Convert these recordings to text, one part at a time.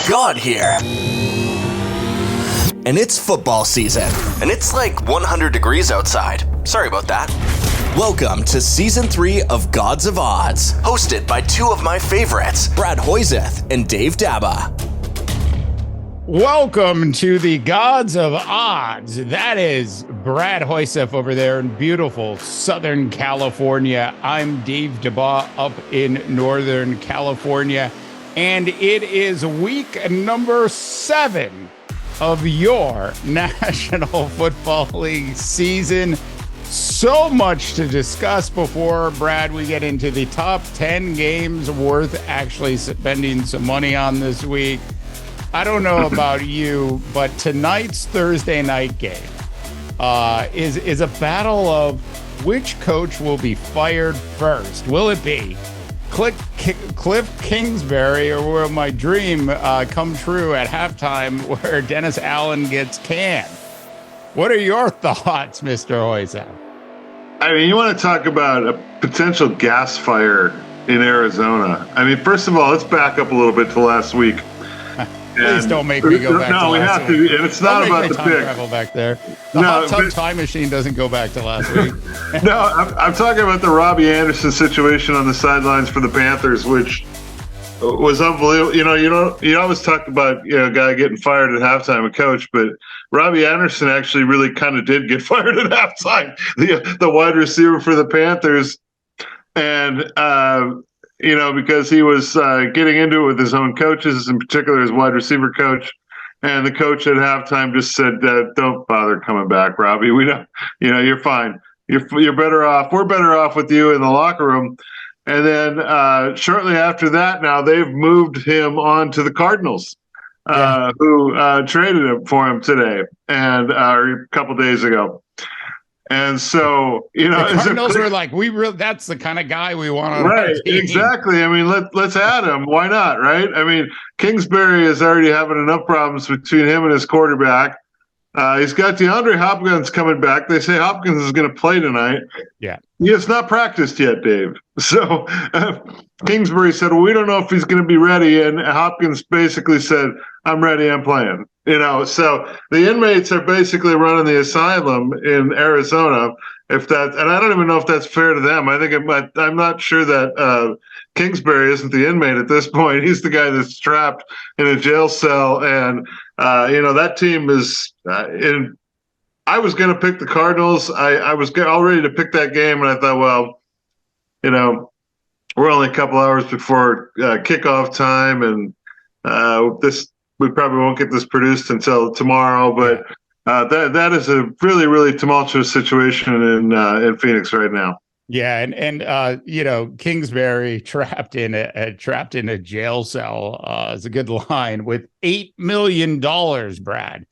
God here. And it's football season. And it's like 100 degrees outside. Sorry about that. Welcome to Season 3 of Gods of Odds, hosted by two of my favorites, Brad Hoyseth and Dave Daba. Welcome to the Gods of Odds. That is Brad Hoyseth over there in beautiful Southern California. I'm Dave Daba up in Northern California. And it is week number 7 of your National Football League season. So much to discuss before, Brad, we get into the top 10 games worth actually spending some money on this week. I don't know about you, but tonight's Thursday night game is a battle of which coach will be fired first. Will it be Cliff Kingsbury, or will my dream come true at halftime where Dennis Allen gets canned? What are your thoughts, Mr. Hoyseth? I mean, you want to talk about a potential gas fire in Arizona. I mean, first of all, let's back up a little bit to last week. Please don't make me go back to last week. No, we have to. And it's not about the pick. Travel back there. The hot tub time machine doesn't go back to last week. No, I'm talking about the Robbie Anderson situation on the sidelines for the Panthers, which was unbelievable. You always talk about a guy getting fired at halftime, a coach, but Robbie Anderson actually really kind of did get fired at halftime. The wide receiver for the Panthers, and because he was getting into it with his own coaches, in particular his wide receiver coach. And the coach at halftime just said, "Don't bother coming back, Robbie. We don't. You're fine. You're better off. We're better off with you in the locker room." And then shortly after that, now they've moved him on to the Cardinals, who traded him for him today and a couple days ago. And so, the Cardinals were like, that's the kind of guy we want on our team. Exactly. I mean, let's add him. Why not? Right. I mean, Kingsbury is already having enough problems between him and his quarterback. He's got DeAndre Hopkins coming back. They say Hopkins is going to play tonight. Yeah. He has not practiced yet, Dave. So Kingsbury said, well, we don't know if he's going to be ready. And Hopkins basically said, I'm ready. I'm playing. So the inmates are basically running the asylum in Arizona. And I don't even know if that's fair to them. I think I'm not sure that Kingsbury isn't the inmate at this point. He's the guy that's trapped in a jail cell. And, that team is I was going to pick the Cardinals. I was all ready to pick that game. And I thought, well, we're only a couple hours before kickoff time. And we probably won't get this produced until tomorrow. But that is a really, really tumultuous situation in Phoenix right now. Yeah, and Kingsbury trapped in a jail cell is a good line with $8 million, Brad,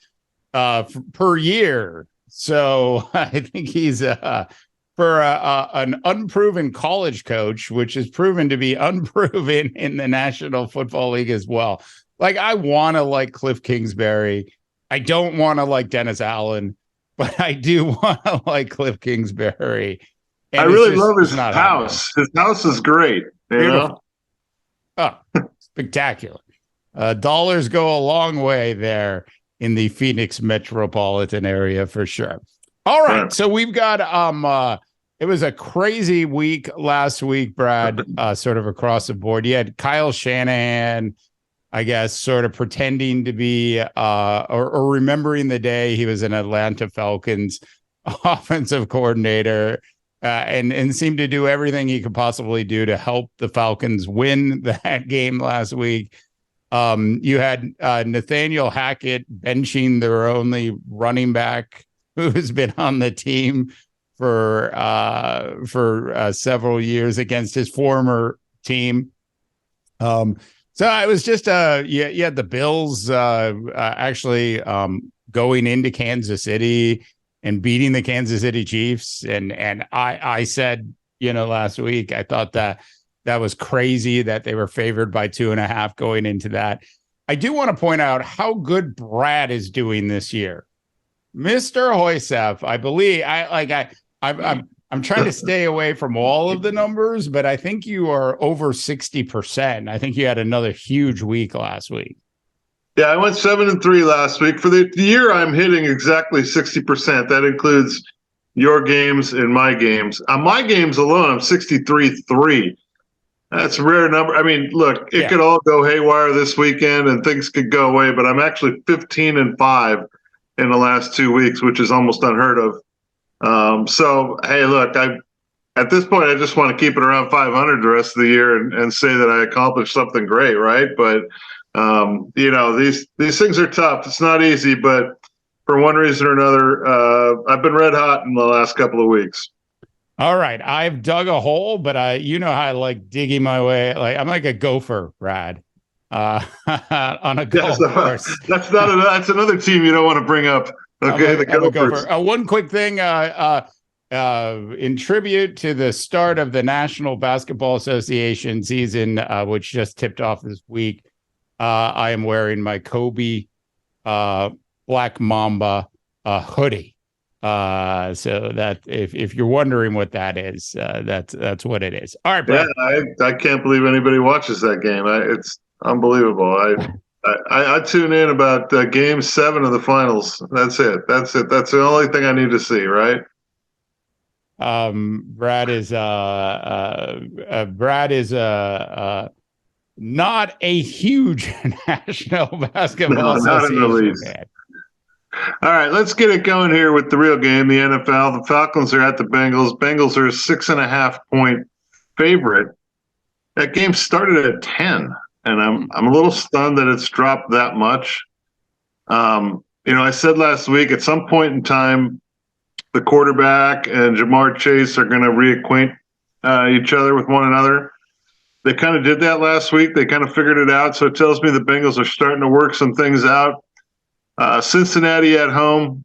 per year. So I think he's for an unproven college coach, which is proven to be unproven in the National Football League as well. Like, I want to like Cliff Kingsbury. I don't want to like Dennis Allen, but I do want to like Cliff Kingsbury. And I really love his house. His house is great. Beautiful. Oh, spectacular. Dollars go a long way there in the Phoenix metropolitan area for sure. All right. Yeah. So we've got it was a crazy week last week, Brad, sort of across the board. You had Kyle Shanahan, I guess, sort of pretending to be or remembering the day he was an Atlanta Falcons offensive coordinator. And seemed to do everything he could possibly do to help the Falcons win that game last week. You had Nathaniel Hackett benching their only running back who's been on the team for several years against his former team. So it was just you had the Bills actually going into Kansas City and beating the Kansas City Chiefs. And I said, last week, I thought that was crazy that they were favored by 2.5 going into that. I do want to point out how good Brad is doing this year. Mr. Hoyseth, I believe I'm trying to stay away from all of the numbers, but I think you are over 60%. I think you had another huge week last week. Yeah, I went 7-3 last week. For the year, I'm hitting exactly 60%. That includes your games and my games. On my games alone, I'm 63-3. That's a rare number. I mean, look, it could all go haywire this weekend and things could go away, but I'm actually 15-5 in the last 2 weeks, which is almost unheard of. So, hey, look, at this point, I just want to keep it around 500 the rest of the year and say that I accomplished something great, right? But these things are tough. It's not easy, but for one reason or another, I've been red hot in the last couple of weeks. All right, I've dug a hole, but you know how I like digging my way. Like I'm like a gopher, Brad, on a golf course. That's another team you don't want to bring up. Okay, the Gophers. One quick thing. In tribute to the start of the National Basketball Association season, which just tipped off this week, I am wearing my Kobe Black Mamba hoodie. So that if you're wondering what that is, that's what it is. All right, Brad. Yeah, I can't believe anybody watches that game. It's unbelievable. I tune in about Game 7 of the finals. That's it. That's the only thing I need to see. Right. Brad is not a huge national basketball association fan. All right, let's get it going here with the real game, the NFL. The Falcons are at the Bengals. Bengals are a 6.5-point favorite. That game started at 10, and I'm a little stunned that it's dropped that much. I said last week at some point in time, the quarterback and Jamar Chase are going to reacquaint each other with one another. They kind of did that last week. They kind of figured it out. So it tells me the Bengals are starting to work some things out. Cincinnati at home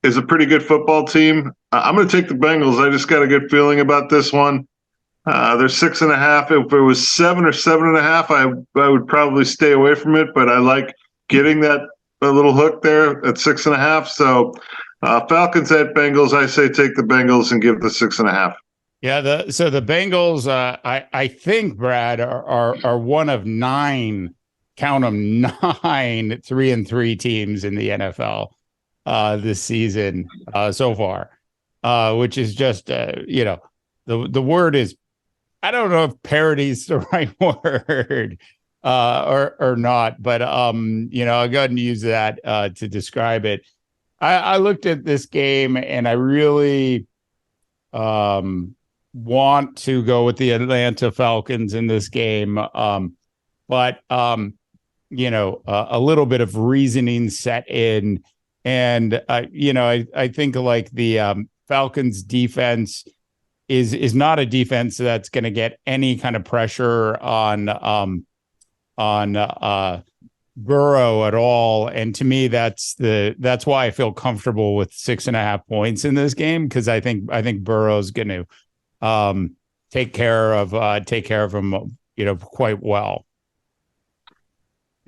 is a pretty good football team. I'm going to take the Bengals. I just got a good feeling about this one. They're 6.5. If it was 7 or 7.5, I would probably stay away from it. But I like getting that little hook there at 6.5. So Falcons at Bengals. I say take the Bengals and give the 6.5. Yeah. So the Bengals, I think, Brad, are one of 9. Count them 9 3-3 teams in the NFL this season so far, which is just the word is, I don't know if parody is the right word or not, but I'll go ahead and use that to describe it. I looked at this game and I really want to go with the Atlanta Falcons in this game, but a little bit of reasoning set in. And, I think like the Falcons defense is not a defense that's going to get any kind of pressure on Burrow at all. And to me, that's why I feel comfortable with 6.5 points in this game. Cause I think Burrow's going to take care of him, quite well.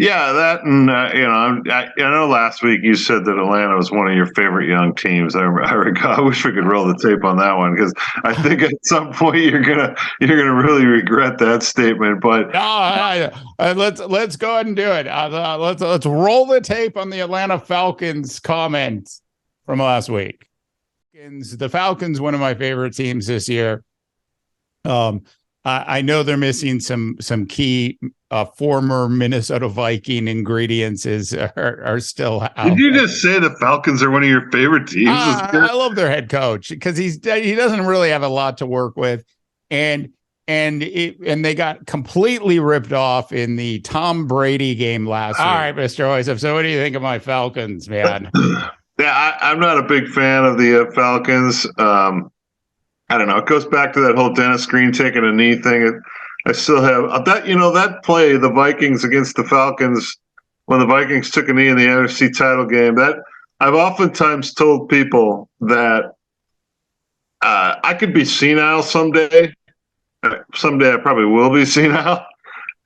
Yeah, that and I know last week you said that Atlanta was one of your favorite young teams. I wish we could roll the tape on that one because I think at some point you're gonna really regret that statement. But let's go ahead and do it. Let's roll the tape on the Atlanta Falcons comments from last week. The Falcons, one of my favorite teams this year. I know they're missing some key former Minnesota Viking ingredients are still out. Did you just say the Falcons are one of your favorite teams? I love their head coach because he doesn't really have a lot to work with, and they got completely ripped off in the Tom Brady game last week. All right, Mr. Oisef. So what do you think of my Falcons, man? Yeah, I'm not a big fan of the Falcons. I don't know. It goes back to that whole Dennis Green taking a knee thing. I still have that play, the Vikings against the Falcons, when the Vikings took a knee in the NFC title game. That I've oftentimes told people that I could be senile someday. Someday I probably will be senile,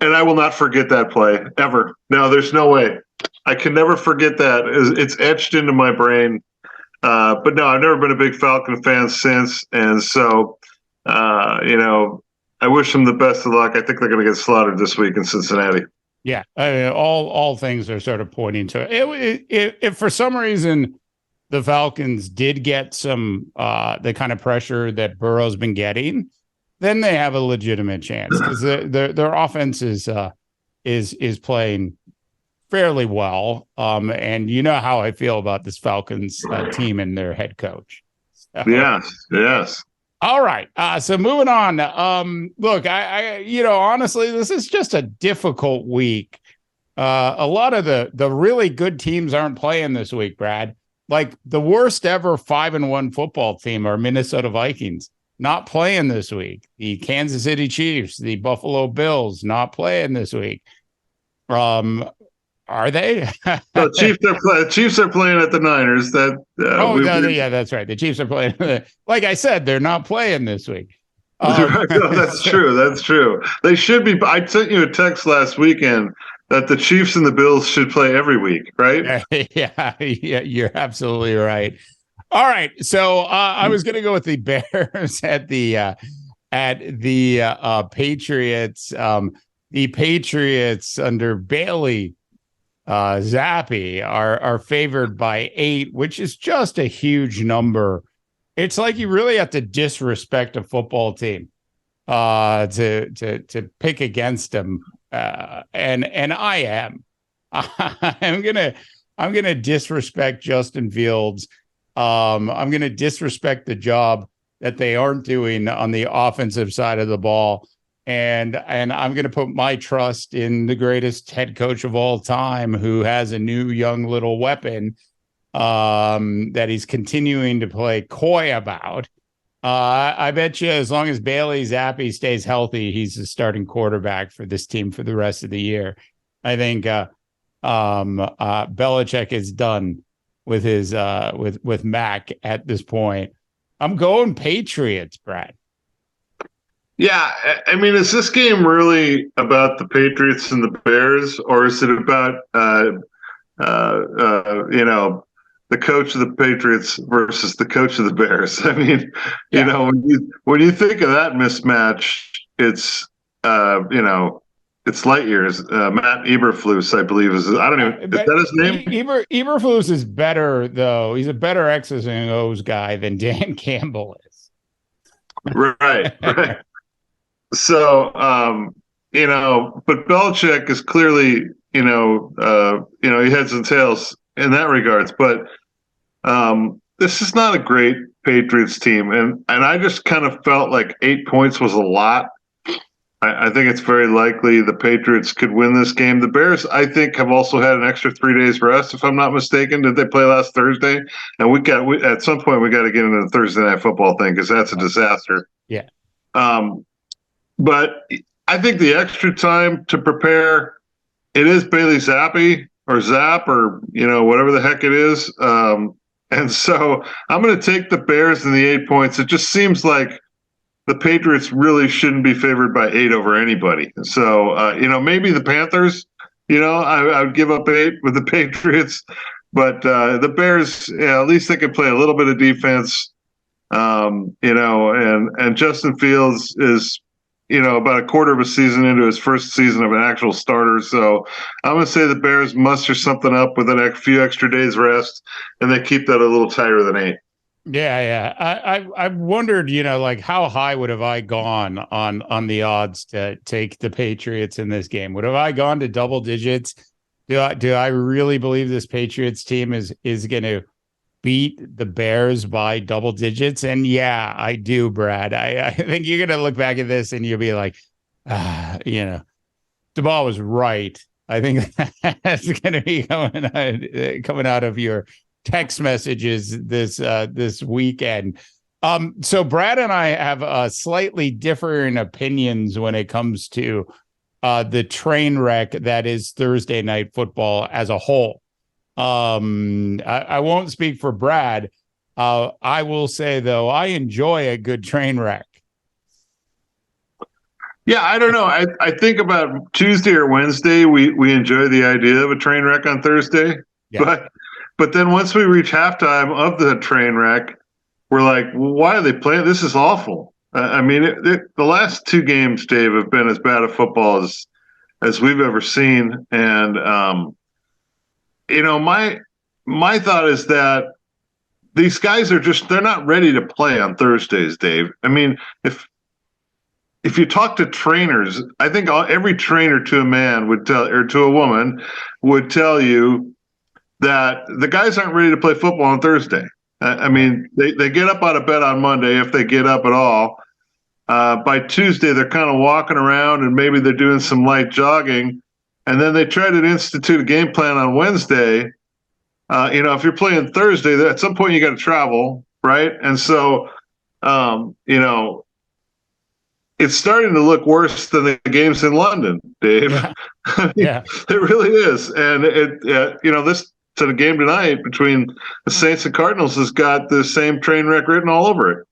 and I will not forget that play ever. No, there's no way. I can never forget that. It's etched into my brain. But no, I've never been a big Falcon fan since. And so, I wish them the best of luck. I think they're going to get slaughtered this week in Cincinnati. Yeah, I mean, all things are sort of pointing to it. If for some reason the Falcons did get some the kind of pressure that Burrow's been getting, then they have a legitimate chance because their offense is playing fairly well. And you know how I feel about this Falcons team and their head coach. So, Yes. all right. So moving on. Look, I honestly, this is just a difficult week. A lot of the really good teams aren't playing this week, Brad. Like the worst ever 5-1 football team are Minnesota Vikings, not playing this week. The Kansas City Chiefs, the Buffalo Bills, not playing this week. Are they? The Chiefs are playing at the Niners. That's right. The Chiefs are playing. Like I said, they're not playing this week. That's true. That's true. They should be. I sent you a text last weekend that the Chiefs and the Bills should play every week, right? Yeah, you're absolutely right. All right, so I was going to go with the Bears at the Patriots. The Patriots under Bailey Zappi are favored by 8, which is just a huge number. It's like you really have to disrespect a football team to pick against them, and I am. I'm gonna disrespect Justin Fields. I'm gonna disrespect the job that they aren't doing on the offensive side of the ball. And I'm going to put my trust in the greatest head coach of all time, who has a new young little weapon that he's continuing to play coy about. I bet you as long as Bailey Zappi stays healthy, he's the starting quarterback for this team for the rest of the year. I think Belichick is done with his with Mac at this point. I'm going Patriots, Brad. Yeah, I mean, is this game really about the Patriots and the Bears, or is it about the coach of the Patriots versus the coach of the Bears? I mean, when you think of that mismatch, it's it's light years. Matt Eberflus, I believe, is that his name? Eberflus is better though. He's a better X's and O's guy than Dan Campbell is. Right. So, but Belichick is clearly, he heads and tails in that regards. But this is not a great Patriots team, and I just kind of felt like 8 points was a lot. I think it's very likely the Patriots could win this game. The Bears, I think, have also had an extra 3 days rest, if I'm not mistaken. Did they play last Thursday? And at some point we got to get into the Thursday night football thing because that's a disaster. Yeah. But I think the extra time to prepare, it is Bailey Zappi or Zap or, whatever the heck it is. And so I'm going to take the Bears and the 8 points. It just seems like the Patriots really shouldn't be favored by 8 over anybody. So, maybe the Panthers, I would give up 8 with the Patriots. But the Bears, at least they could play a little bit of defense. And Justin Fields is, about a quarter of a season into his first season of an actual starter. So I'm going to say the Bears muster something up with a few extra days rest, and they keep that a little tighter than 8. Yeah. I wondered, how high would have I gone on the odds to take the Patriots in this game? Would have I gone to double digits? Do I really believe this Patriots team is going to beat the Bears by double digits? And yeah, I do, Brad. I think you're going to look back at this and you'll be like, DeBall was right. I think that's going to be coming out of your text messages this weekend. So Brad and I have slightly differing opinions when it comes to the train wreck that is Thursday night football as a whole. I won't speak for Brad. I will say, though, I enjoy a good train wreck. Yeah, I don't know. I think about Tuesday or Wednesday, we enjoy the idea of a train wreck on Thursday. Yeah. But then once we reach halftime of the train wreck, we're like, well, why are they playing? This is awful. The last 2 games, Dave, have been as bad a football as we've ever seen. And my thought is that these guys they're not ready to play on Thursdays, Dave. I mean, if you talk to trainers, I think every trainer to a man would tell, or to a woman would tell you that the guys aren't ready to play football on Thursday. I mean, they get up out of bed on Monday, if they get up at all. By Tuesday, they're kind of walking around and maybe they're doing some light jogging. And then they try to institute a game plan on Wednesday. If you're playing Thursday, at some point you got to travel, right? And so, it's starting to look worse than the games in London, Dave. Yeah. It really is. And this to the game tonight between the Saints and Cardinals has got the same train wreck written all over it.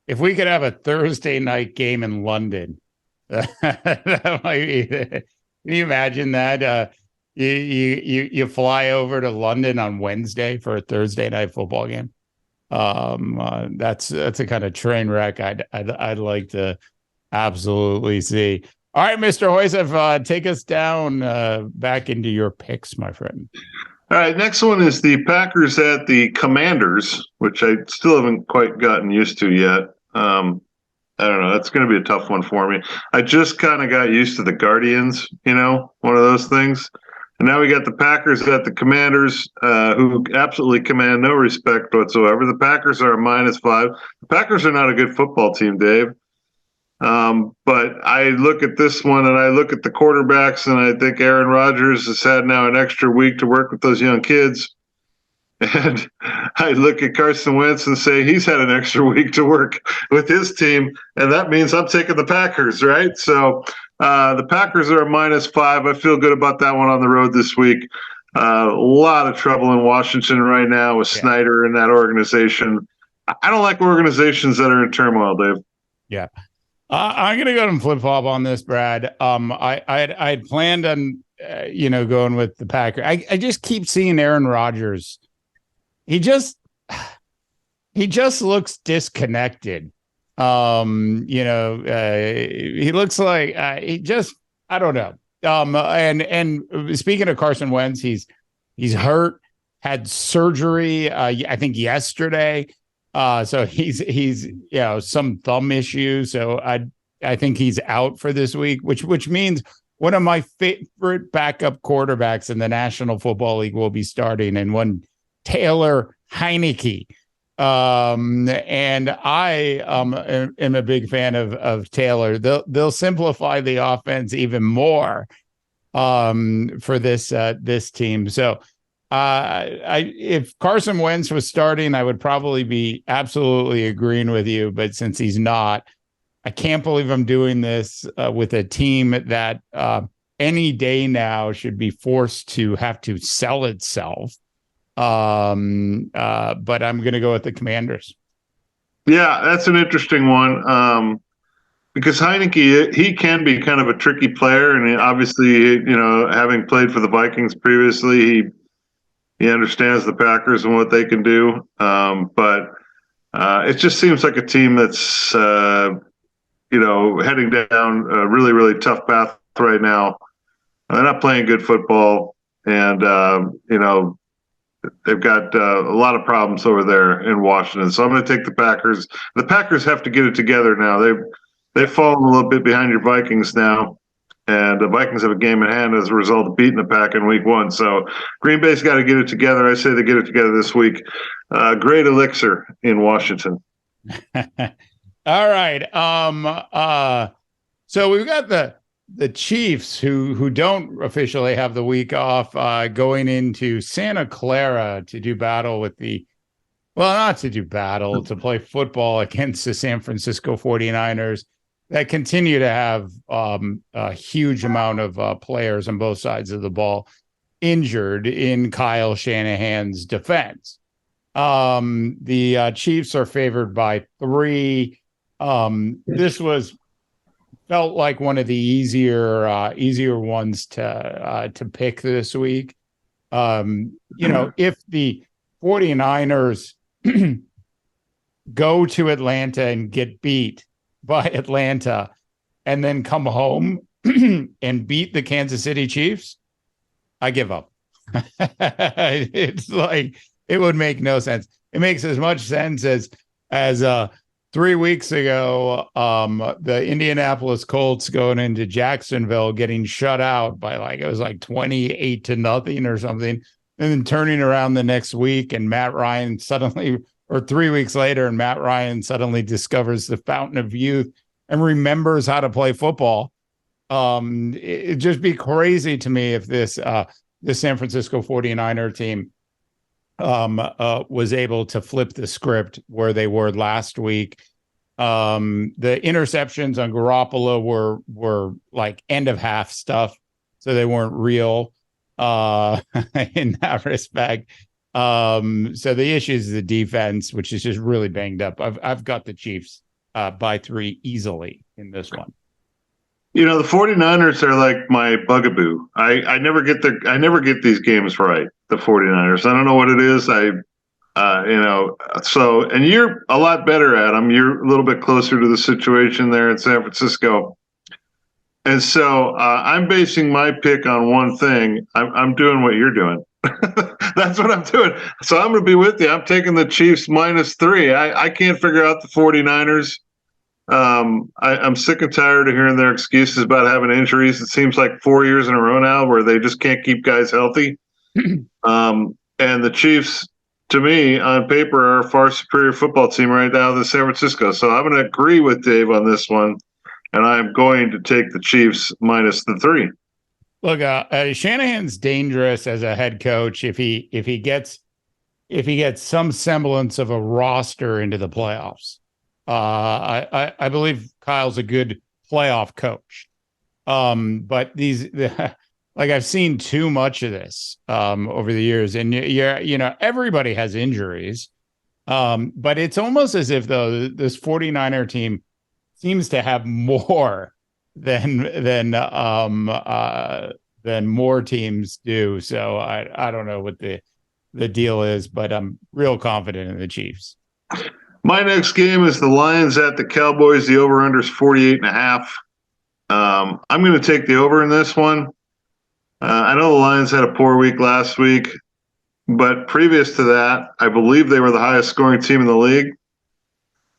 If we could have a Thursday night game in London, that might be. Can you imagine that? You fly over to London on Wednesday for a Thursday night football game. That's a kind of train wreck I'd like to absolutely see. All right, Mr. Hoysef, take us down back into your picks, my friend. All right, next one is the Packers at the Commanders, which I still haven't quite gotten used to yet. I don't know. That's going to be a tough one for me. I just kind of got used to the Guardians, one of those things. And now we got the Packers at the Commanders, who absolutely command no respect whatsoever. The Packers are a -5. The Packers are not a good football team, Dave. But I look at this one and I look at the quarterbacks and I think Aaron Rodgers has had now an extra week to work with those young kids. And I look at Carson Wentz and say he's had an extra week to work with his team. And that means I'm taking the Packers, right? So the Packers are a -5. I feel good about that one on the road this week. A lot of trouble in Washington right now with Snyder and that organization. I don't like organizations that are in turmoil, Dave. Yeah. I'm going to go and flip-flop on this, Brad. I had planned on, going with the Packers. I just keep seeing Aaron Rodgers. He just looks disconnected. He looks like I don't know. And speaking of Carson Wentz, he's hurt, had surgery, I think yesterday. So he's some thumb issue. So I think he's out for this week, which means one of my favorite backup quarterbacks in the National Football League will be starting, and one Taylor Heineke. And I am a big fan of Taylor. They'll simplify the offense even more for this team. So if Carson Wentz was starting, I would probably be absolutely agreeing with you. But since he's not, I can't believe I'm doing this with a team that any day now should be forced to have to sell itself. But I'm going to go with the Commanders. Yeah, that's an interesting one. Because Heineke, he can be kind of a tricky player. And obviously, having played for the Vikings previously, he understands the Packers and what they can do. But it just seems like a team that's, heading down a really, really tough path right now. They're not playing good football. And, they've got a lot of problems over there in Washington. So I'm going to take the Packers. The Packers have to get it together now. They've fallen a little bit behind your Vikings now. And the Vikings have a game in hand as a result of beating the Pack in week 1. So Green Bay's got to get it together. I say they get it together this week. Great elixir in Washington. All right. So we've got the Chiefs who don't officially have the week off going into Santa Clara to do battle with to play football against the San Francisco 49ers. That continue to have a huge amount of players on both sides of the ball injured in Kyle Shanahan's defense. The Chiefs are favored by 3. This felt like one of the easier ones to pick this week. If the 49ers go to Atlanta and get beat by Atlanta and then come home and beat the Kansas City Chiefs, I give up. It's like, it would make no sense. It makes as much sense as 3 weeks ago, the Indianapolis Colts going into Jacksonville, getting shut out by it was 28-0 or something, and then turning around the next week, and Matt Ryan suddenly, or 3 weeks later, and Matt Ryan suddenly discovers the fountain of youth and remembers how to play football. It'd just be crazy to me if this San Francisco 49er team was able to flip the script where they were last week. The interceptions on Garoppolo were like end of half stuff, so they weren't real in that respect. So the issue is the defense, which is just really banged up. I've got the Chiefs by 3 easily in this one. The 49ers are like my bugaboo. I never get these games right, the 49ers. I don't know what it is. And you're a lot better at them. You're a little bit closer to the situation there in San Francisco. And so I'm basing my pick on one thing. I'm doing what you're doing. That's what I'm doing. So I'm going to be with you. I'm taking the Chiefs -3. I can't figure out the 49ers. I'm sick and tired of hearing their excuses about having injuries. It seems like 4 years in a row now where they just can't keep guys healthy. And the Chiefs, to me, on paper, are a far superior football team right now than San Francisco. So I'm going to agree with Dave on this one, and I'm going to take the Chiefs -3. Look, Shanahan's dangerous as a head coach if he gets some semblance of a roster into the playoffs. I believe Kyle's a good playoff coach. But I've seen too much of this over the years, and everybody has injuries. But it's almost as if though this 49er team seems to have more than more teams do. So I don't know what the deal is, but I'm real confident in the Chiefs. My next game is the Lions at the Cowboys. The over-under is 48.5. I'm going to take the over in this one. I know the Lions had a poor week last week, but previous to that, I believe they were the highest scoring team in the league.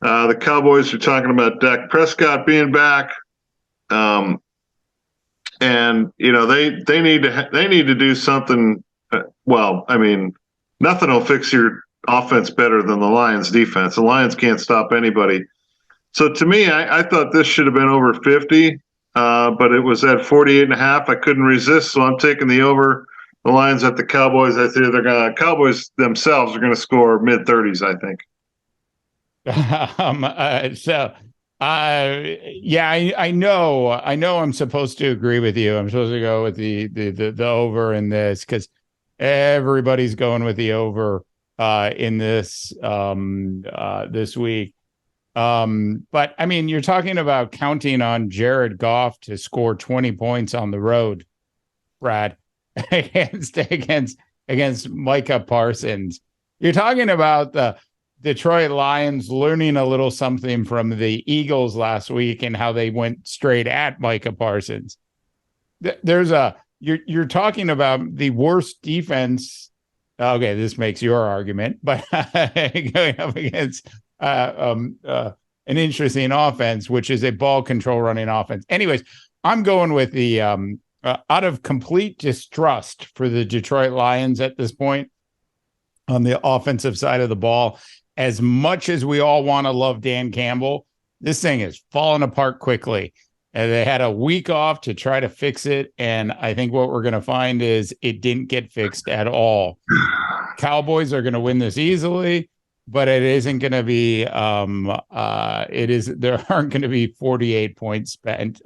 The Cowboys are talking about Dak Prescott being back. And they need to do something. Nothing will fix your offense better than the Lions defense. The Lions can't stop anybody. So to me, I thought this should have been over 50, but it was at 48.5. I couldn't resist, so I'm taking the over. The Lions at the Cowboys. I think Cowboys themselves are going to score mid-30s, I think. I know I'm supposed to agree with you. I'm supposed to go with the over in this because everybody's going with the over in this this week. But I mean, you're talking about counting on Jared Goff to score 20 points on the road, Brad, against Micah Parsons. You're talking about the Detroit Lions learning a little something from the Eagles last week and how they went straight at Micah Parsons. You're talking about the worst defense. Okay, this makes your argument, but going up against an interesting offense, which is a ball control running offense. Anyways, I'm going with the out of complete distrust for the Detroit Lions at this point on the offensive side of the ball. As much as we all want to love Dan Campbell, this thing is falling apart quickly. And they had a week off to try to fix it. And I think what we're going to find is it didn't get fixed at all. Cowboys are going to win this easily, but it isn't going to be, there aren't going to be 48 points spent,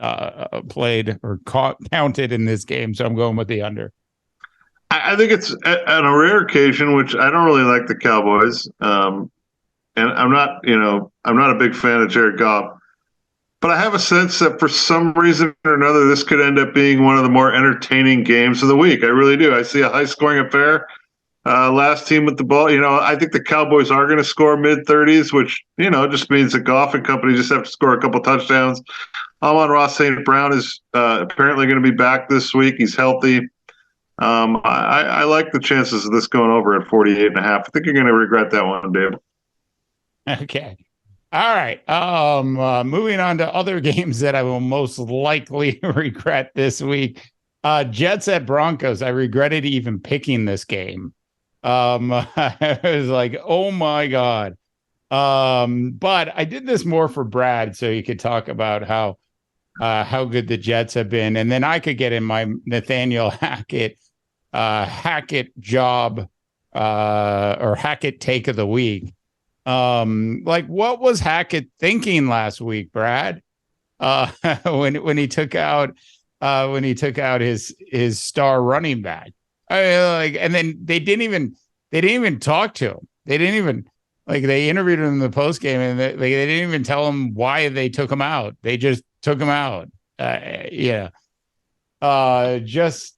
played or counted in this game. So I'm going with the under. I think it's on a rare occasion, which I don't really like the Cowboys. And I'm not a big fan of Jared Goff. But I have a sense that for some reason or another, this could end up being one of the more entertaining games of the week. I really do. I see a high-scoring affair. Last team with the ball. I think the Cowboys are going to score mid-30s, which, just means that Goff and company just have to score a couple touchdowns. Amon-Ra St. Brown is apparently going to be back this week. He's healthy. I like the chances of this going over at 48.5. I think you're going to regret that one, Dave. Okay. All right. Moving on to other games that I will most likely regret this week. Jets at Broncos. I regretted even picking this game. I was like, oh my God. But I did this more for Brad so he could talk about how good the Jets have been. And then I could get in my Nathaniel Hackett job or Hackett take of the week. Like, what was Hackett thinking last week, Brad? When he took out his star running back. And then they didn't even talk to him. They didn't even they interviewed him in the post game, and they didn't even tell him why they took him out. They just took him out. Just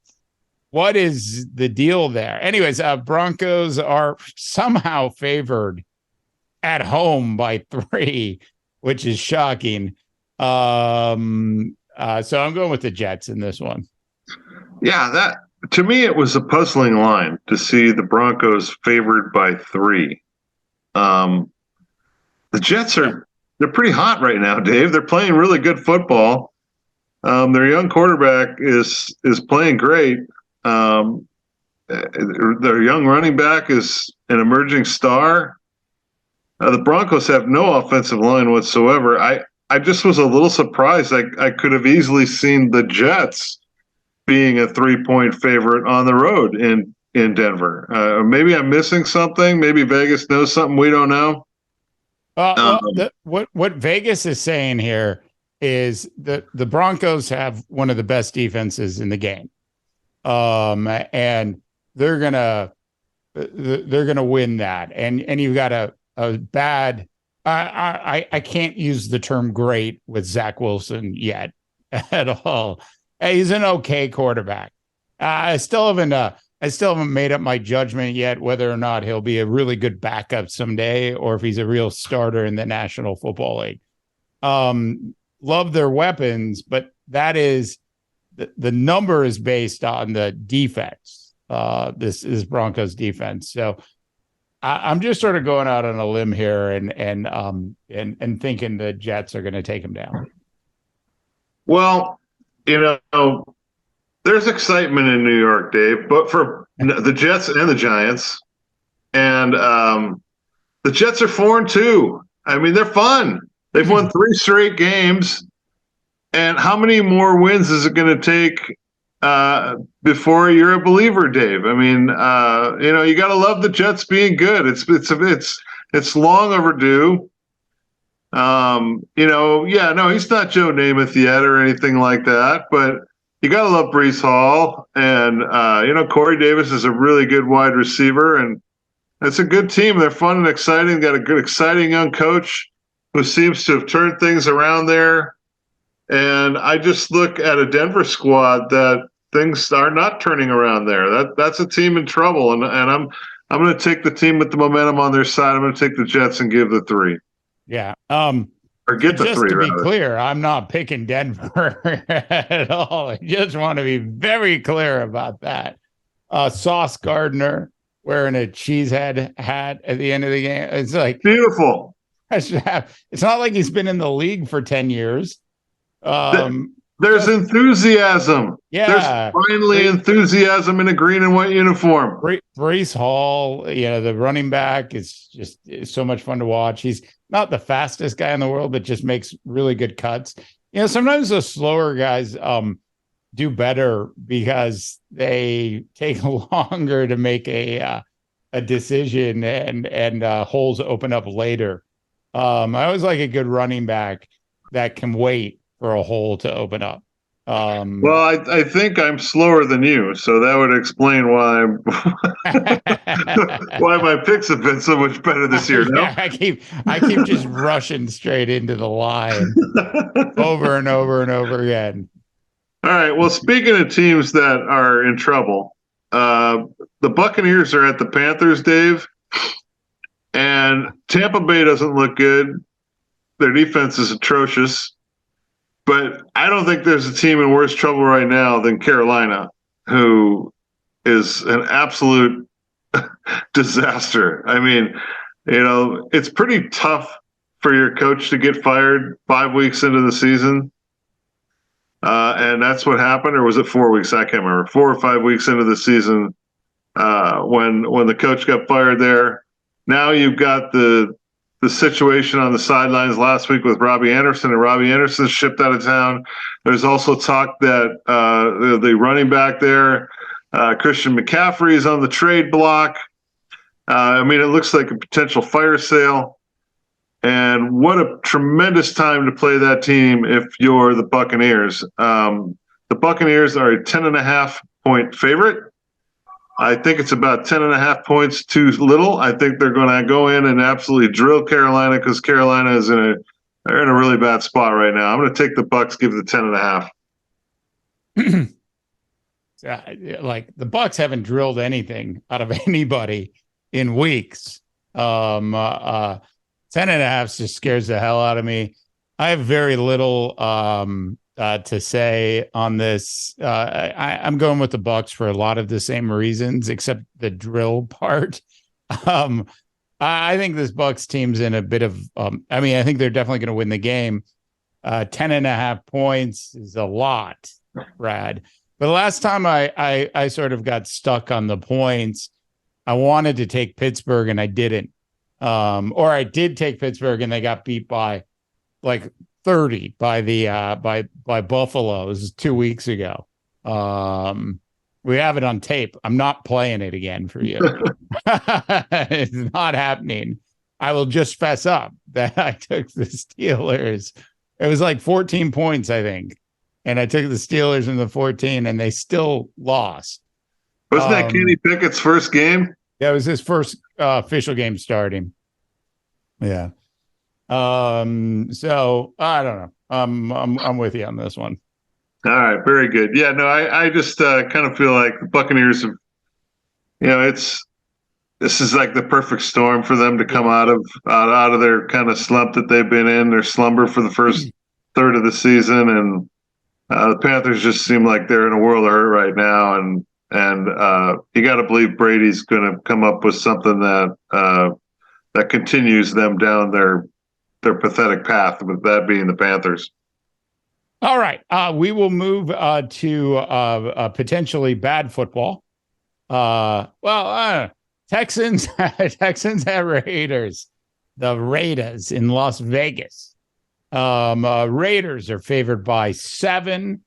what is the deal there? Anyways, Broncos are somehow favored at home by 3, which is shocking. So I'm going with the Jets in this one. Yeah, that to me it was a puzzling line to see the Broncos favored by 3. The Jets they're pretty hot right now, Dave. They're playing really good football. Their young quarterback is playing great. Their young running back is an emerging star. The Broncos have no offensive line whatsoever. I just was a little surprised. I could have easily seen the Jets being a 3-point favorite on the road in Denver. Maybe I'm missing something. Maybe Vegas knows something we don't know. What Vegas is saying here is that the Broncos have one of the best defenses in the game, and they're gonna win that. And you've got a bad. I can't use the term great with Zach Wilson yet at all. He's an okay quarterback. I still haven't made up my judgment yet whether or not he'll be a really good backup someday or if he's a real starter in the National Football League. Love their weapons, but that is the number is based on the defense. This is Broncos defense. So I'm just sort of going out on a limb here and thinking the Jets are going to take him down. Well, there's excitement in New York, Dave, but for the Jets and the Giants. And the Jets are 4-2. I mean, they're fun. They've won 3 straight games. And how many more wins is it going to take before you're a believer, Dave? I mean, you got to love the Jets being good. It's long overdue. He's not Joe Namath yet or anything like that, but you got to love Breece Hall. And, Corey Davis is a really good wide receiver, and it's a good team. They're fun and exciting. Got a good, exciting young coach who seems to have turned things around there. And I just look at a Denver squad that things are not turning around there. That's a team in trouble. And I'm going to take the team with the momentum on their side. I'm going to take the Jets and give the 3. Yeah. Or get the 3. Just to be rather. clear, I'm not picking Denver at all. I just want to be very clear about that. Sauce Gardner wearing a cheesehead hat at the end of the game. It's like beautiful. It's not like he's been in the league for 10 years. There's enthusiasm. Yeah. There's finally enthusiasm in a green and white uniform. Breece Hall, the running back is so much fun to watch. He's not the fastest guy in the world, but just makes really good cuts. Sometimes those slower guys do better because they take longer to make a decision and holes open up later. I always like a good running back that can wait for a hole to open up. Well, I think I'm slower than you, so that would explain why why my picks have been so much better this year. No? Yeah, I keep just rushing straight into the line over and over and over again. All right. Well, speaking of teams that are in trouble, the Buccaneers are at the Panthers, Dave, and Tampa Bay doesn't look good. Their defense is atrocious. But I don't think there's a team in worse trouble right now than Carolina, who is an absolute disaster. I mean, it's pretty tough for your coach to get fired 5 weeks into the season. And that's what happened, or was it 4 weeks? I can't remember. 4 or 5 weeks into the season, when the coach got fired there. Now you've got the situation on the sidelines last week with Robbie Anderson, and Robbie Anderson shipped out of town. There's also talk that the running back there, Christian McCaffrey, is on the trade block. I mean, it looks like a potential fire sale. And what a tremendous time to play that team if you're the Buccaneers. The Buccaneers are a 10.5-point favorite. I think it's about 10.5 points too little. I think they're going to go in and absolutely drill Carolina, because Carolina is they're in a really bad spot right now. I'm going to take the Bucs, give the 10.5. Like, the Bucs haven't drilled anything out of anybody in weeks. 10.5 just scares the hell out of me. I have very little to say on this. I'm going with the Bucs for a lot of the same reasons, except the drill part. I think this Bucs team's in a bit of. I think they're definitely going to win the game. 10.5 points is a lot, Brad. But the last time I sort of got stuck on the points, I wanted to take Pittsburgh and I didn't. Or I did take Pittsburgh and they got beat by like 30 by the by Buffalo's 2 weeks ago. We have it on tape. I'm not playing it again for you. It's not happening. I will just fess up that I took the Steelers. It was like 14 points, I think. And I took the Steelers in the 14 and they still lost. Wasn't that Kenny Pickett's first game? Yeah, it was his first official game starting. Yeah. So I don't know. I'm with you on this one. All right, very good. Yeah, no, I just kind of feel like the Buccaneers have, this is like the perfect storm for them to come out of their kind of slump that they've been in, their slumber for the first third of the season, and the Panthers just seem like they're in a world of hurt right now, and you got to believe Brady's going to come up with something that continues them down their pathetic path, with that being the Panthers. All right, we will move to potentially bad football. Texans at Raiders. The Raiders in Las Vegas. Raiders are favored by 7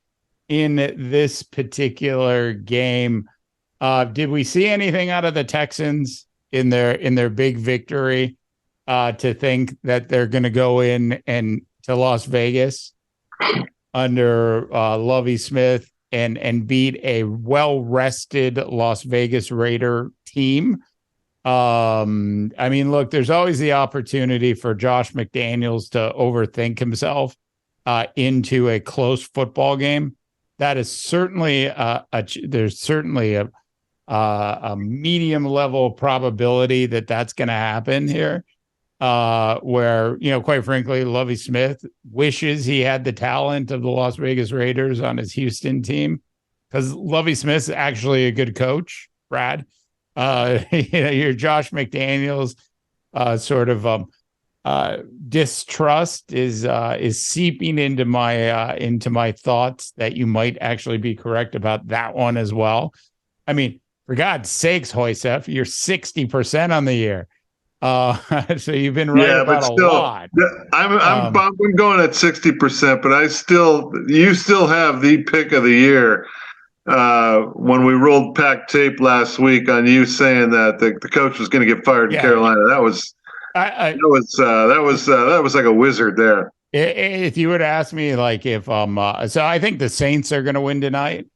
in this particular game. Did we see anything out of the Texans in their big victory to think that they're going to go in and to Las Vegas under Lovie Smith and beat a well-rested Las Vegas Raider team? Look, there's always the opportunity for Josh McDaniels to overthink himself into a close football game. That is certainly there's certainly a medium level probability that that's going to happen here. Where, quite frankly, Lovie Smith wishes he had the talent of the Las Vegas Raiders on his Houston team, because Lovie Smith's actually a good coach, Brad. Your Josh McDaniels sort of distrust is seeping into my thoughts that you might actually be correct about that one as well. I mean, for God's sakes, Hoysef, you're 60% on the year. So you've been right about a lot. I'm going at 60%, but you still have the pick of the year. When we rolled pack tape last week on you saying that the coach was going to get fired in Carolina, that was like a wizard there. If you would ask me, like, if so I think the Saints are going to win tonight,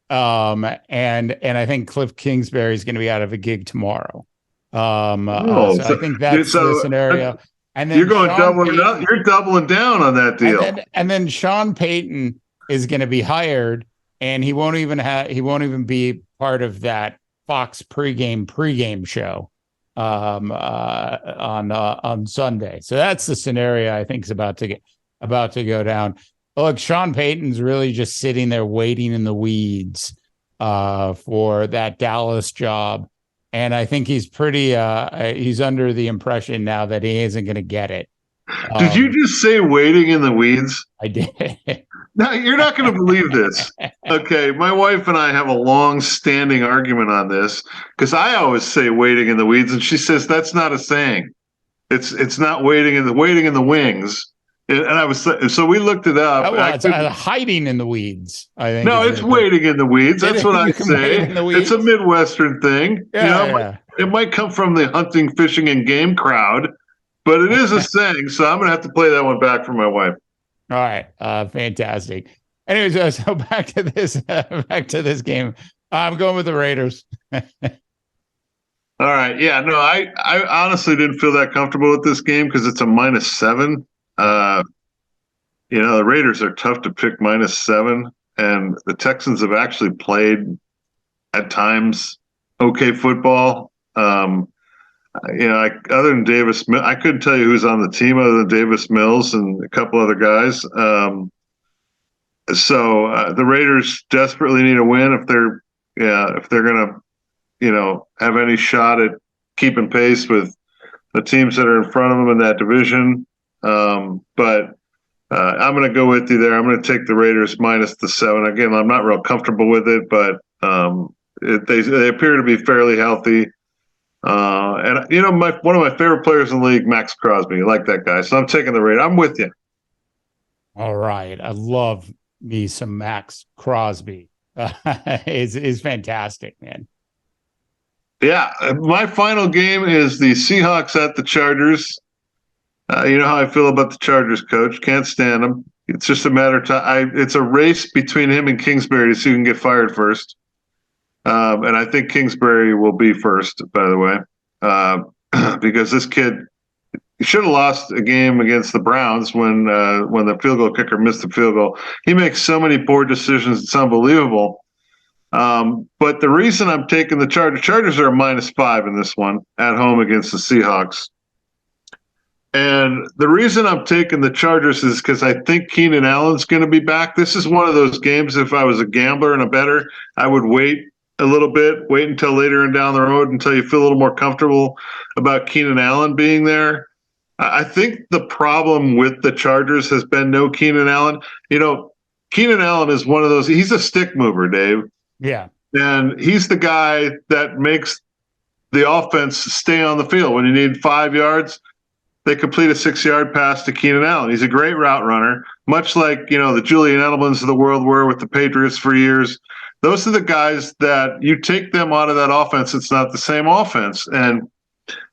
and I think Cliff Kingsbury is going to be out of a gig tomorrow. So I think that's the scenario. And then you're you're doubling down on that deal. And then Sean Payton is going to be hired, and he won't even be part of that Fox pregame show on Sunday. So that's the scenario I think is about to go down. Look, Sean Payton's really just sitting there waiting in the weeds for that Dallas job. And I think he's he's under the impression now that he isn't going to get it. Did you just say waiting in the weeds? I did. No, you're not going to believe this. Okay, my wife and I have a long-standing argument on this because I always say waiting in the weeds, and she says that's not a saying. It's not waiting in the wings. And I was so we looked it up. Well, it's hiding in the weeds. I think. No, it's waiting in the weeds. That's what I say. It's a Midwestern thing. Yeah, It might come from the hunting, fishing, and game crowd, but it is a saying. So I'm going to have to play that one back for my wife. All right, fantastic. Anyways, so back to this game. I'm going with the Raiders. All right, yeah, no, I honestly didn't feel that comfortable with this game because it's a -7. The Raiders are tough to pick -7, and the Texans have actually played at times okay football. Other than Davis, I couldn't tell you who's on the team other than Davis Mills and a couple other guys. So the Raiders desperately need a win if they're going to, have any shot at keeping pace with the teams that are in front of them in that division. But I'm going to go with you there. I'm going to take the Raiders -7. Again, I'm not real comfortable with it, but they appear to be fairly healthy. And one of my favorite players in the league, Max Crosby. I like that guy. So I'm taking the Raiders. I'm with you. All right. I love me some Max Crosby. Is fantastic, man. Yeah. My final game is the Seahawks at the Chargers. You know how I feel about the Chargers, coach. Can't stand them. It's just a matter of time. It's a race between him and Kingsbury to see who can get fired first. And I think Kingsbury will be first, by the way, because this kid should have lost a game against the Browns when the field goal kicker missed the field goal. He makes so many poor decisions; it's unbelievable. But the reason I'm taking the Chargers are a -5 in this one at home against the Seahawks. And the reason I'm taking the Chargers is because I think Keenan Allen's going to be back. This is one of those games, if I was a gambler and a bettor, I would wait a little bit, wait until later and down the road until you feel a little more comfortable about Keenan Allen being there. I think the problem with the Chargers has been no Keenan Allen. Keenan Allen is one of those, he's a stick mover, Dave. Yeah. And he's the guy that makes the offense stay on the field. When you need 5 yards, they complete a 6-yard pass to Keenan Allen. He's a great route runner, much like, the Julian Edelmans of the world were with the Patriots for years. Those are the guys that you take them out of that offense, it's not the same offense. And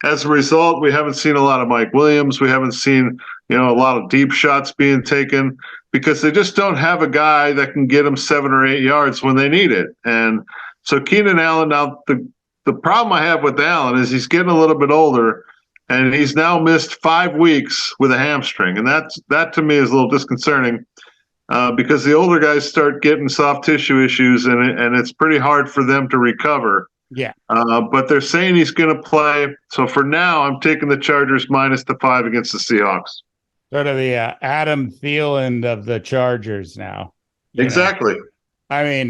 as a result, we haven't seen a lot of Mike Williams. We haven't seen, a lot of deep shots being taken because they just don't have a guy that can get them 7 or 8 yards when they need it. And so Keenan Allen, now the problem I have with Allen is he's getting a little bit older, and he's now missed 5 weeks with a hamstring. And that to me is a little disconcerting because the older guys start getting soft tissue issues, and it's pretty hard for them to recover. Yeah. But they're saying he's going to play. So for now, I'm taking the Chargers -5 against the Seahawks. Sort of the Adam Thielen of the Chargers now. Exactly. I mean,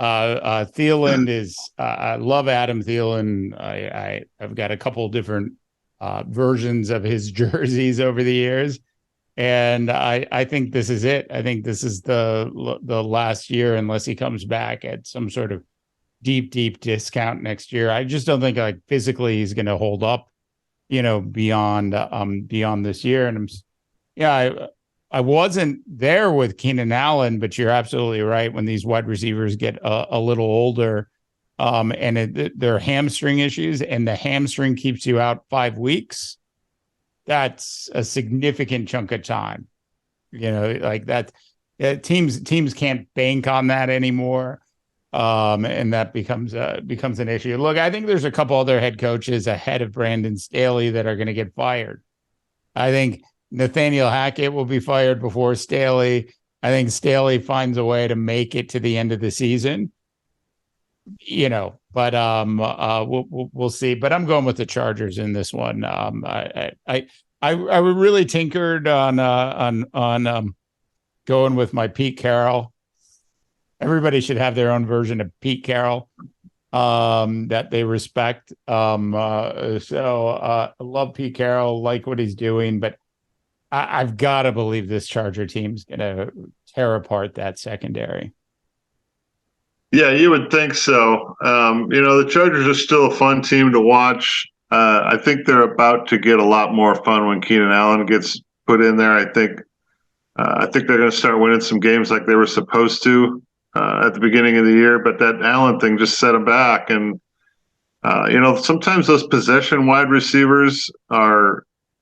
Thielen is. I love Adam Thielen. I've got a couple different versions of his jerseys over the years, and I think this is it. I think this is the last year, unless he comes back at some sort of deep discount next year. I just don't think physically he's going to hold up, beyond this year. And I wasn't there with Keenan Allen, but you're absolutely right. When these wide receivers get a little older, and their hamstring issues, and the hamstring keeps you out 5 weeks, that's a significant chunk of time. Like that. Teams can't bank on that anymore. And that becomes an issue. Look, I think there's a couple other head coaches ahead of Brandon Staley that are going to get fired. I think Nathaniel Hackett will be fired before Staley. I think Staley finds a way to make it to the end of the season. But we'll see. But I'm going with the Chargers in this one. I really tinkered on going with my Pete Carroll. Everybody should have their own version of Pete Carroll that they respect. I love Pete Carroll, like what he's doing, but I've got to believe this Charger team's going to tear apart that secondary. Yeah, you would think so. The Chargers are still a fun team to watch. I think they're about to get a lot more fun when Keenan Allen gets put in there. I think they're going to start winning some games like they were supposed to at the beginning of the year. But that Allen thing just set them back. And sometimes those possession wide receivers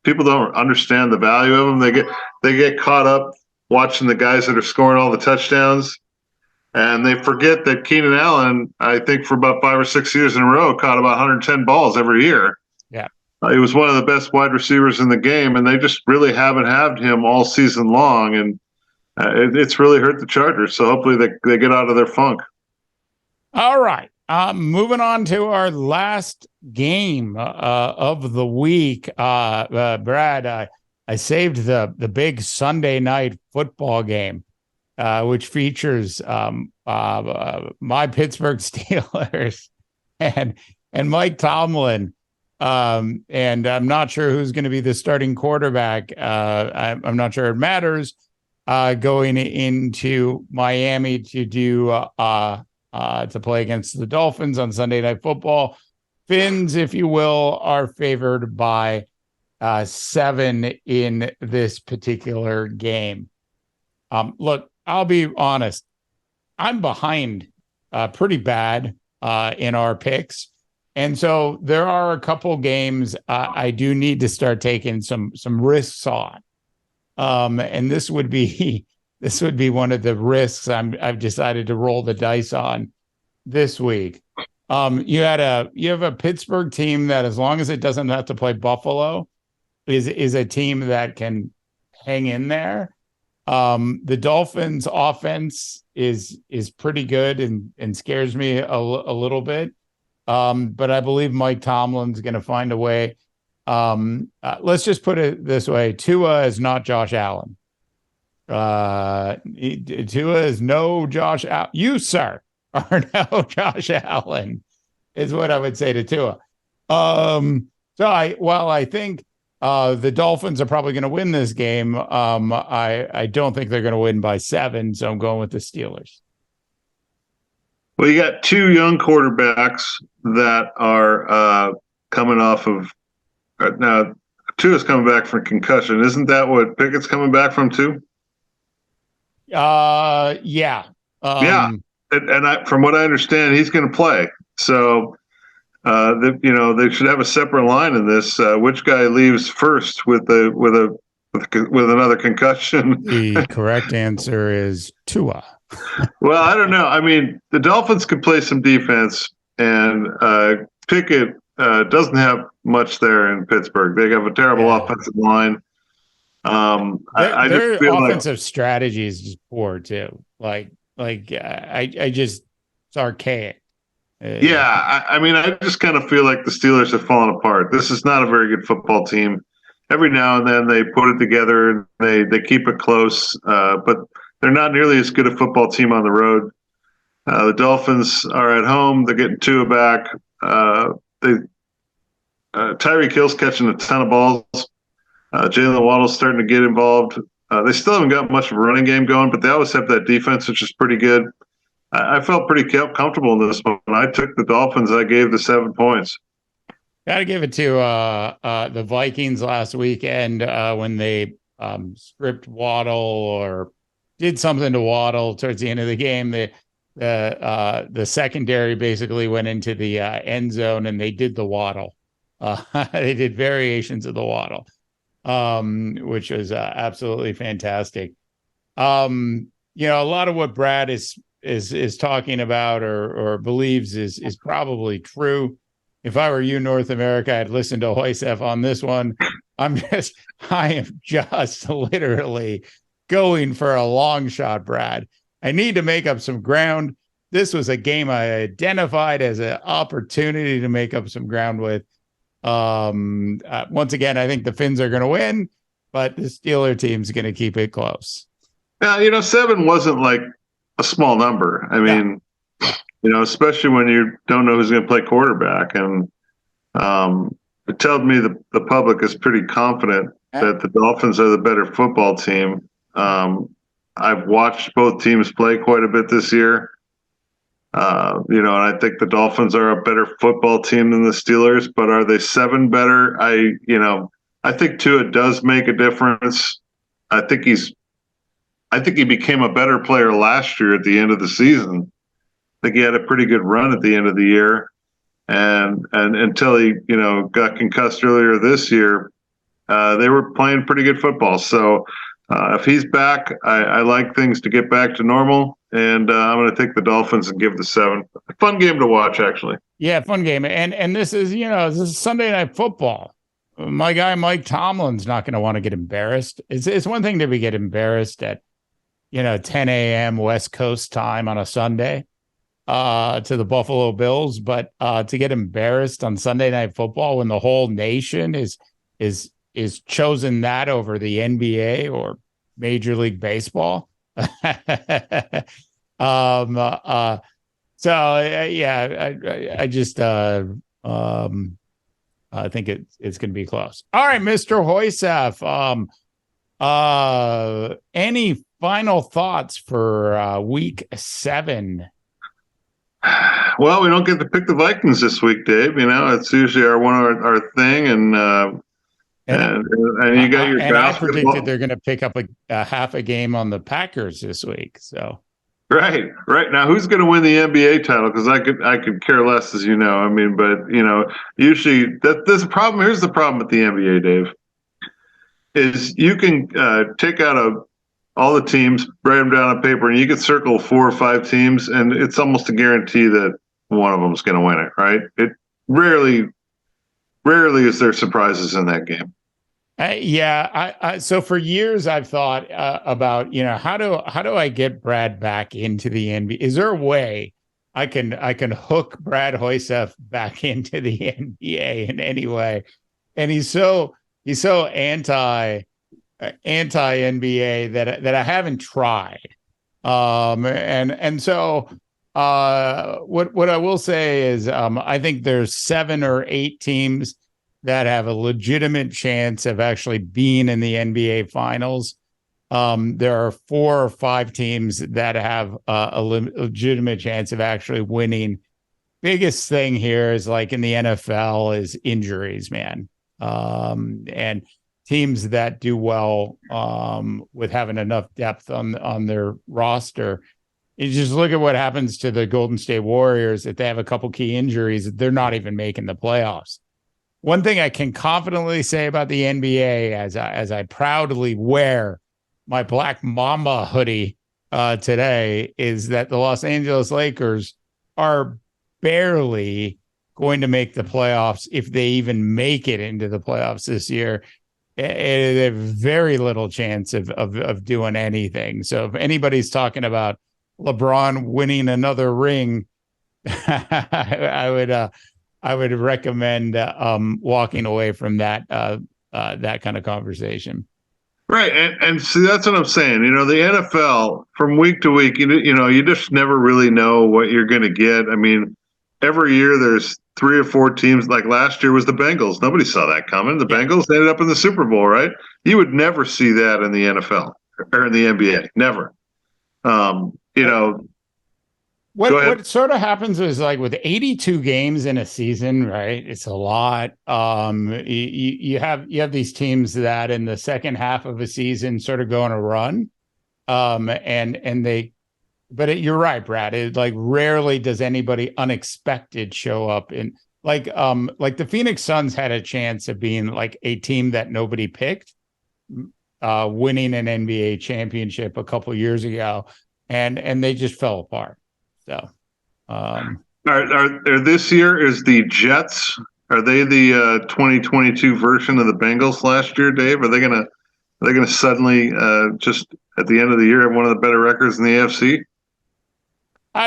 people don't understand the value of them. They get caught up watching the guys that are scoring all the touchdowns. And they forget that Keenan Allen, I think for about 5 or 6 years in a row, caught about 110 balls every year. Yeah. He was one of the best wide receivers in the game, and they just really haven't had him all season long. And it's really hurt the Chargers. So hopefully they get out of their funk. All right. Moving on to our last game of the week. Brad, I saved the big Sunday night football game. Which features my Pittsburgh Steelers and Mike Tomlin. And I'm not sure who's going to be the starting quarterback. I'm not sure it matters going into Miami to play against the Dolphins on Sunday Night Football. Fins, if you will, are favored by 7 in this particular game. Look, I'll be honest. I'm behind pretty bad in our picks. And so there are a couple games I do need to start taking some risks on. And this would be one of the risks I've decided to roll the dice on this week. You have a Pittsburgh team that, as long as it doesn't have to play Buffalo, is a team that can hang in there. The Dolphins offense is pretty good and scares me a little bit. But I believe Mike Tomlin's going to find a way. Let's just put it this way. Tua is not Josh Allen. Tua is no Josh Allen. You, sir, are no Josh Allen, is what I would say to Tua. While I think the Dolphins are probably going to win this game, I don't think they're going to win by 7, so I'm going with the Steelers. Well, you got 2 young quarterbacks that are coming off of now. Tua's coming back from concussion. Isn't that what Pickett's coming back from too? Yeah. Yeah. And from what I understand, he's going to play. So, they should have a separate line in this. Which guy leaves first with another concussion? The correct answer is Tua. Well, I don't know. I mean, the Dolphins could play some defense, and Pickett doesn't have much there in Pittsburgh. They have a terrible offensive line. Their offensive strategy is just poor too. I just, it's archaic. I just kind of feel like the Steelers have fallen apart. This is not a very good football team. Every now and then they put it together and they keep it close, but they're not nearly as good a football team on the road. The Dolphins are at home. They're getting Tua back. Tyreek Hill's catching a ton of balls. Jalen Waddle's starting to get involved. They still haven't got much of a running game going, but they always have that defense, which is pretty good. I felt pretty comfortable in this one. When I took the Dolphins, I gave the 7 points. Got to give it to the Vikings last weekend when they stripped Waddle or did something to Waddle towards the end of the game. The secondary basically went into the end zone and they did the Waddle. They did variations of the Waddle, which was absolutely fantastic. A lot of what Brad is talking about or believes is probably true. If I were you, North America, I'd listen to Hoysef on this one. I am just literally going for a long shot, Brad. I need to make up some ground. This was a game I identified as an opportunity to make up some ground with. Once again, I think the Finns are going to win, but the Steeler team's going to keep it close. Seven wasn't like a small number. I mean, especially when you don't know who's going to play quarterback. And it tells me the public is pretty confident that the Dolphins are the better football team. I've watched both teams play quite a bit this year. And I think the Dolphins are a better football team than the Steelers, but are they 7 better? I think Tua does make a difference. I think he became a better player last year at the end of the season. I think he had a pretty good run at the end of the year. And until he, got concussed earlier this year, they were playing pretty good football. So if he's back, I like things to get back to normal. And I'm going to take the Dolphins and give the 7. A fun game to watch, actually. Yeah, fun game. And this is Sunday Night Football. My guy Mike Tomlin's not going to want to get embarrassed. It's one thing to get embarrassed at 10 a.m. West Coast time on a Sunday to the Buffalo Bills, but to get embarrassed on Sunday Night Football when the whole nation is chosen that over the NBA or Major League Baseball. I think it's going to be close. All right, Mr. Hoysef. Any final thoughts for week 7? Well, we don't get to pick the Vikings this week, Dave. It's usually our thing, and you got your. And I predicted they're going to pick up a half a game on the Packers this week. So. Right now, who's going to win the NBA title? Because I could care less, as you know. I mean, but usually there's a problem. Here's the problem with the NBA, Dave. Is you can take out all the teams, write them down on paper, and you can circle 4 or 5 teams, and it's almost a guarantee that one of them is going to win it. Right? It rarely is there surprises in that game. So for years I've thought about, how do I get Brad back into the NBA? Is there a way I can hook Brad Hoysef back into the NBA in any way? And he's so anti NBA that I haven't tried. So what I will say is I think there's 7 or 8 teams that have a legitimate chance of actually being in the NBA Finals. There are 4 or 5 teams that have a legitimate chance of actually winning. Biggest thing here is, like in the NFL, is injuries, man. And teams that do well with having enough depth on their roster. You just look at what happens to the Golden State Warriors. If they have a couple key injuries, they're not even making the playoffs. One thing I can confidently say about the NBA, as I proudly wear my Black Mamba hoodie today, is that the Los Angeles Lakers are barely going to make the playoffs, if they even make it into the playoffs this year. They have very little chance of doing anything. So if anybody's talking about LeBron winning another ring, I would recommend walking away from that kind of conversation. Right, and see, that's what I'm saying. The NFL, from week to week, you just never really know what you're going to get. I mean, every year there's 3 or 4 teams. Like last year was the Bengals. Nobody saw that coming. The Bengals ended up in the Super Bowl, right? You would never see that in the NFL or in the NBA. Never. What sort of happens is, like, with 82 games in a season, right? It's a lot. You have these teams that in the second half of a season sort of go on a run, but you're right, Brad. It, like, rarely does anybody unexpected show up in, like the Phoenix Suns had a chance of being like a team that nobody picked, winning an NBA championship a couple years ago, and they just fell apart. So, are this year is the Jets? Are they the 2022 version of the Bengals last year, Dave? Are they gonna suddenly just at the end of the year have one of the better records in the AFC? I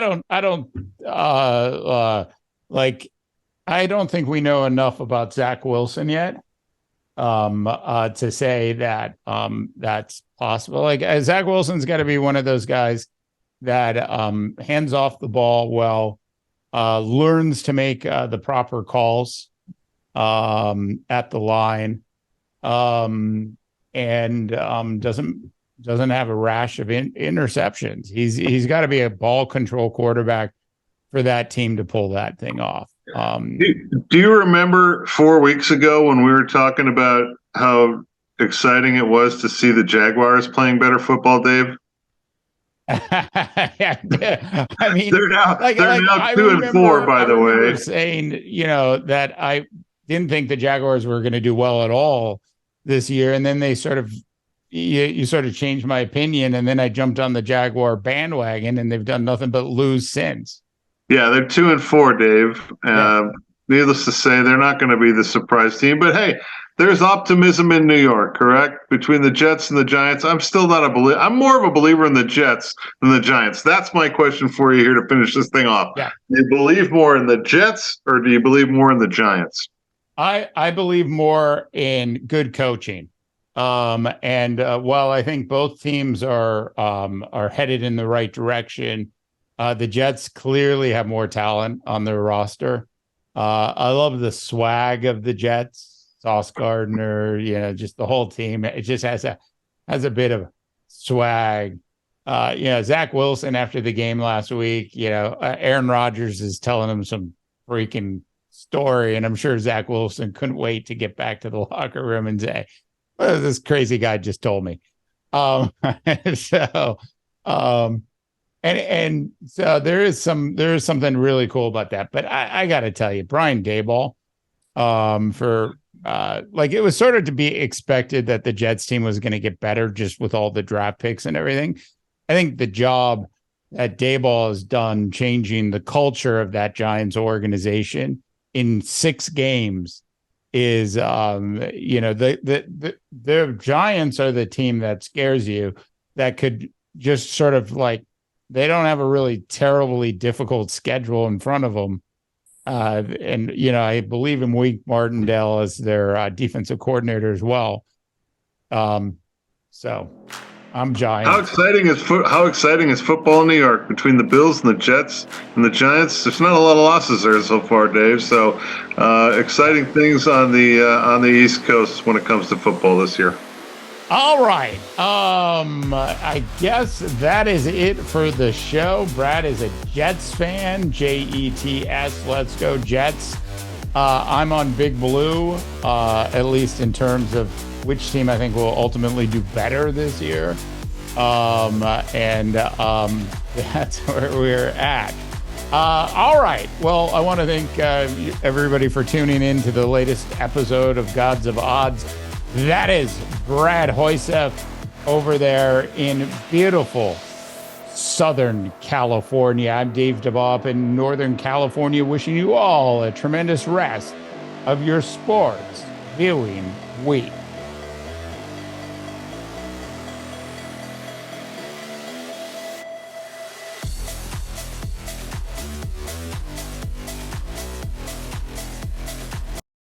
don't think we know enough about Zach Wilson yet. to say that that's possible. Like Zach Wilson's got to be one of those guys that hands off the ball well, learns to make the proper calls at the line, and doesn't have a rash of interceptions. He's got to be a ball control quarterback for that team to pull that thing off. Do you remember 4 weeks ago when we were talking about how exciting it was to see the Jaguars playing better football, Dave? I mean, they're now 2-4, by the way. Saying, that I didn't think the Jaguars were going to do well at all this year, and then they sort of you sort of changed my opinion, and then I jumped on the Jaguar bandwagon, and they've done nothing but lose since. Yeah, they're 2-4, Dave. Needless to say, they're not going to be the surprise team. But hey, there's optimism in New York, correct? Between the Jets and the Giants, I'm still not a believer. I'm more of a believer in the Jets than the Giants. That's my question for you here to finish this thing off. Yeah. Do you believe more in the Jets or do you believe more in the Giants? I believe more in good coaching. And while I think both teams are headed in the right direction, the Jets clearly have more talent on their roster. I love the swag of the Jets, Sauce Gardner, just the whole team. It just has a bit of swag. Zach Wilson after the game last week, Aaron Rodgers is telling him some freaking story, and I'm sure Zach Wilson couldn't wait to get back to the locker room and say, well, this crazy guy just told me. And so there is something really cool about that. But I got to tell you, Brian Daboll, it was sort of to be expected that the Jets team was going to get better just with all the draft picks and everything. I think the job that Daboll has done changing the culture of that Giants organization in 6 games is, the Giants are the team that scares you, that could just sort of they don't have a really terribly difficult schedule in front of them. I believe in Wink Martindale as their defensive coordinator as well. So I'm Giants. How exciting is football in New York between the Bills and the Jets and the Giants? There's not a lot of losses there so far, Dave. So exciting things on the East Coast when it comes to football this year. All right. I guess that is it for the show. Brad is a Jets fan, Jets. Let's go Jets. I'm on Big Blue, at least in terms of which team I think will ultimately do better this year. That's where we're at. All right. Well, I want to thank everybody for tuning in to the latest episode of Gods of Odds. That is Brad Hoyseth over there in beautiful Southern California. I'm Dave DeBopp in Northern California, wishing you all a tremendous rest of your sports viewing week.